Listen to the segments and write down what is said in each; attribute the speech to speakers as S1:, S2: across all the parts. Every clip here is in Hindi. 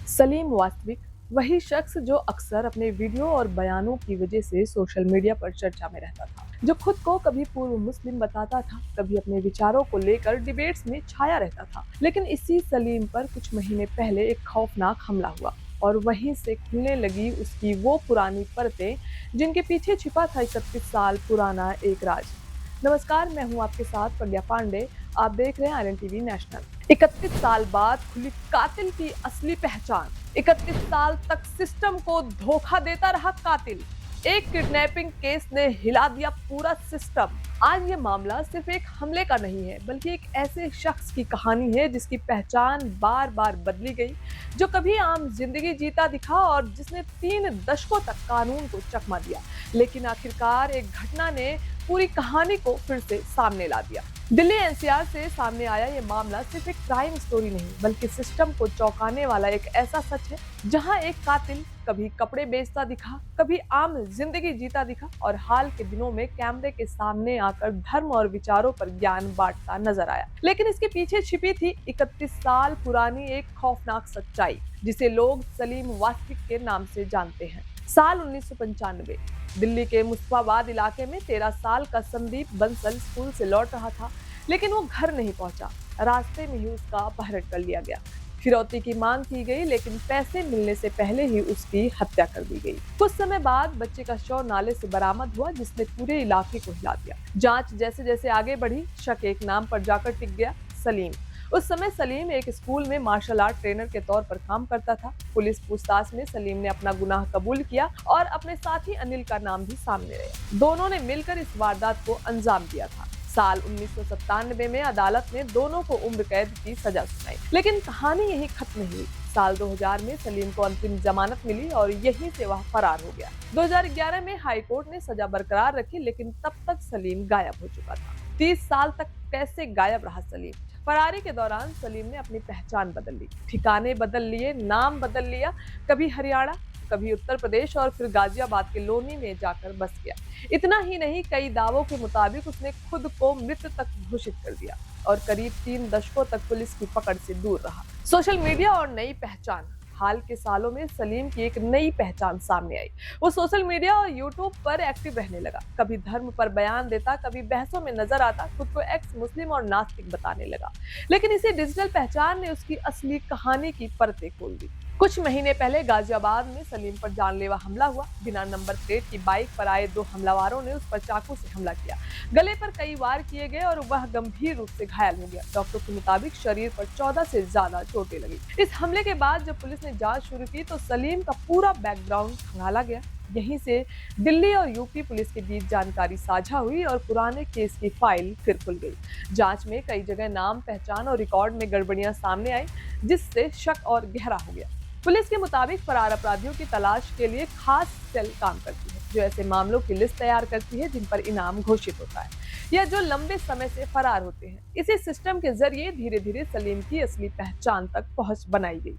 S1: सलीम वास्तविक वही शख्स जो अक्सर अपने वीडियो और बयानों की वजह से सोशल मीडिया पर चर्चा में रहता था, जो खुद को कभी पूर्व मुस्लिम बताता था, कभी अपने विचारों को लेकर डिबेट्स में छाया रहता था। लेकिन इसी सलीम पर कुछ महीने पहले एक खौफनाक हमला हुआ और वहीं से खुलने लगी उसकी वो पुरानी परतें जिनके पीछे छिपा था 31 साल पुराना एक राज। नमस्कार, मैं हूं आपके साथ प्रज्ञा पांडे। आप देख रहे हैं आरएन टीवी नेशनल। 31 साल बाद खुली कातिल की असली पहचान। 31 साल तक सिस्टम को धोखा देता रहा कातिल। एक किडनैपिंग केस ने हिला दिया पूरा सिस्टम। आज ये मामला सिर्फ एक हमले का नहीं है, बल्कि एक ऐसे शख्स की कहानी है जिसकी पहचान बार बार बदली गई, जो कभी आम जिंदगी जीता दिखा और जिसने 3 दशकों तक कानून को चकमा दिया। लेकिन आखिरकार एक घटना ने पूरी कहानी को फिर से सामने ला दिया। दिल्ली एनसीआर से सामने आया ये मामला सिर्फ एक क्राइम स्टोरी नहीं, बल्कि सिस्टम को चौंकाने वाला एक ऐसा सच है जहां एक कातिल कभी कपड़े बेचता दिखा, कभी आम जिंदगी जीता दिखा और हाल के दिनों में कैमरे के सामने आकर धर्म और विचारों पर ज्ञान बांटता नजर आया। लेकिन इसके पीछे छिपी थी 31 साल पुरानी एक खौफनाक सच्चाई, जिसे लोग सलीम वास्तविक के नाम से जानते हैं। साल 1995, दिल्ली के मुस्तफाबाद इलाके में 13 साल का संदीप बंसल स्कूल से लौट रहा था, लेकिन वो घर नहीं पहुंचा। रास्ते में ही उसका अपहरण कर लिया गया। फिरौती की मांग की गई, लेकिन पैसे मिलने से पहले ही उसकी हत्या कर दी गई। कुछ समय बाद बच्चे का शव नाले से बरामद हुआ, जिसने पूरे इलाके को हिला दिया। जांच जैसे जैसे आगे बढ़ी, शक एक नाम पर जाकर टिक गया, सलीम। उस समय सलीम एक स्कूल में मार्शल आर्ट ट्रेनर के तौर पर काम करता था। पुलिस पूछताछ में सलीम ने अपना गुनाह कबूल किया और अपने साथी अनिल का नाम भी सामने आया। दोनों ने मिलकर इस वारदात को अंजाम दिया था। साल 1997 में अदालत ने दोनों को उम्र कैद की सजा सुनाई, लेकिन कहानी यहीं खत्म नहीं हुई। साल 2000 में सलीम को अंतिम जमानत मिली और यहीं से वह फरार हो गया। 2011 में हाई कोर्ट ने सजा बरकरार रखी, लेकिन तब तक सलीम गायब हो चुका था। 30 साल तक कैसे गायब रहा सलीम? फरारी के दौरान सलीम ने अपनी पहचान बदल ली, ठिकाने बदल लिए, नाम बदल लिया। कभी हरियाणा, कभी उत्तर प्रदेश और फिर गाजियाबाद के लोनी में जाकर बस गया। इतना ही नहीं, कई दावों के मुताबिक उसने खुद को मृत तक घोषित कर दिया और करीब 3 दशकों तक पुलिस की पकड़ से दूर रहा। सोशल मीडिया और नई पहचान। हाल के सालों में सलीम की एक नई पहचान सामने आई। वो सोशल मीडिया और यूट्यूब पर एक्टिव रहने लगा। कभी धर्म पर बयान देता, कभी बहसों में नजर आता, खुद को एक्स मुस्लिम और नास्तिक बताने लगा। लेकिन इसी डिजिटल पहचान ने उसकी असली कहानी की परतें खोल दी। कुछ महीने पहले गाजियाबाद में सलीम पर जानलेवा हमला हुआ। बिना नंबर प्लेट की बाइक पर आए 2 हमलावरों ने उस पर चाकू से हमला किया। गले पर कई वार किए गए और वह गंभीर रूप से घायल हो गया। डॉक्टर के मुताबिक शरीर पर 14 से ज्यादा चोटें लगी। इस हमले के बाद जब पुलिस ने जांच शुरू की तो सलीम का पूरा बैकग्राउंड खंगाला गया। यहीं से दिल्ली और यूपी पुलिस के बीच जानकारी साझा हुई और पुराने केस की फाइल फिर खुल गई। जांच में कई जगह नाम, पहचान और रिकॉर्ड में गड़बड़ियां सामने आई, जिससे शक और गहरा हो गया। पुलिस के मुताबिक फरार अपराधियों की तलाश के लिए खास सेल काम करती है, जो ऐसे मामलों की लिस्ट तैयार करती है जिन पर इनाम घोषित होता है या जो लंबे समय से फरार होते हैं। इसी सिस्टम के जरिए धीरे धीरे सलीम की असली पहचान तक पहुंच बनाई गई।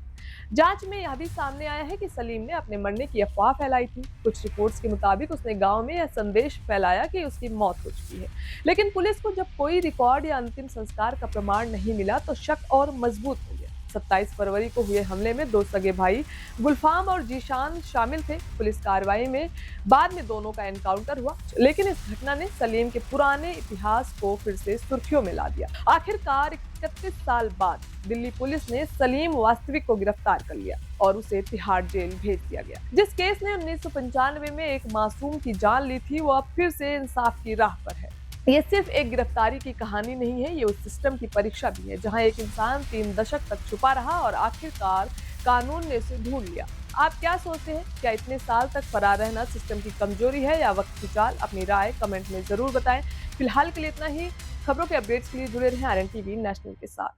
S1: जांच में यह भी सामने आया है कि सलीम ने अपने मरने की अफवाह फैलाई थी। कुछ रिपोर्ट्स के मुताबिक उसने गांव में यह संदेश फैलाया कि उसकी मौत हो चुकी है। लेकिन पुलिस को जब कोई रिकॉर्ड या अंतिम संस्कार का प्रमाण नहीं मिला तो शक और मजबूत हो गया। 27 फरवरी को हुए हमले में 2 सगे भाई गुलफाम और जीशान शामिल थे। पुलिस कार्रवाई में बाद में दोनों का एनकाउंटर हुआ, लेकिन इस घटना ने सलीम के पुराने इतिहास को फिर से सुर्खियों में ला दिया। आखिरकार 31 साल बाद दिल्ली पुलिस ने सलीम वास्तविक को गिरफ्तार कर लिया और उसे तिहाड़ जेल भेज दिया गया। जिस केस ने 1995 में एक मासूम की जान ली थी, वो अब फिर से इंसाफ की राह पर है। ये सिर्फ एक गिरफ्तारी की कहानी नहीं है, ये उस सिस्टम की परीक्षा भी है जहां एक इंसान 3 दशक तक छुपा रहा और आखिरकार कानून ने उसे ढूंढ लिया। आप क्या सोचते हैं? क्या इतने साल तक फरार रहना सिस्टम की कमजोरी है या वक्त की चाल? अपनी राय कमेंट में जरूर बताएं। फिलहाल के लिए इतना ही। खबरों के अपडेट्स के लिए जुड़े रहें आरएन टीवी नेशनल के साथ।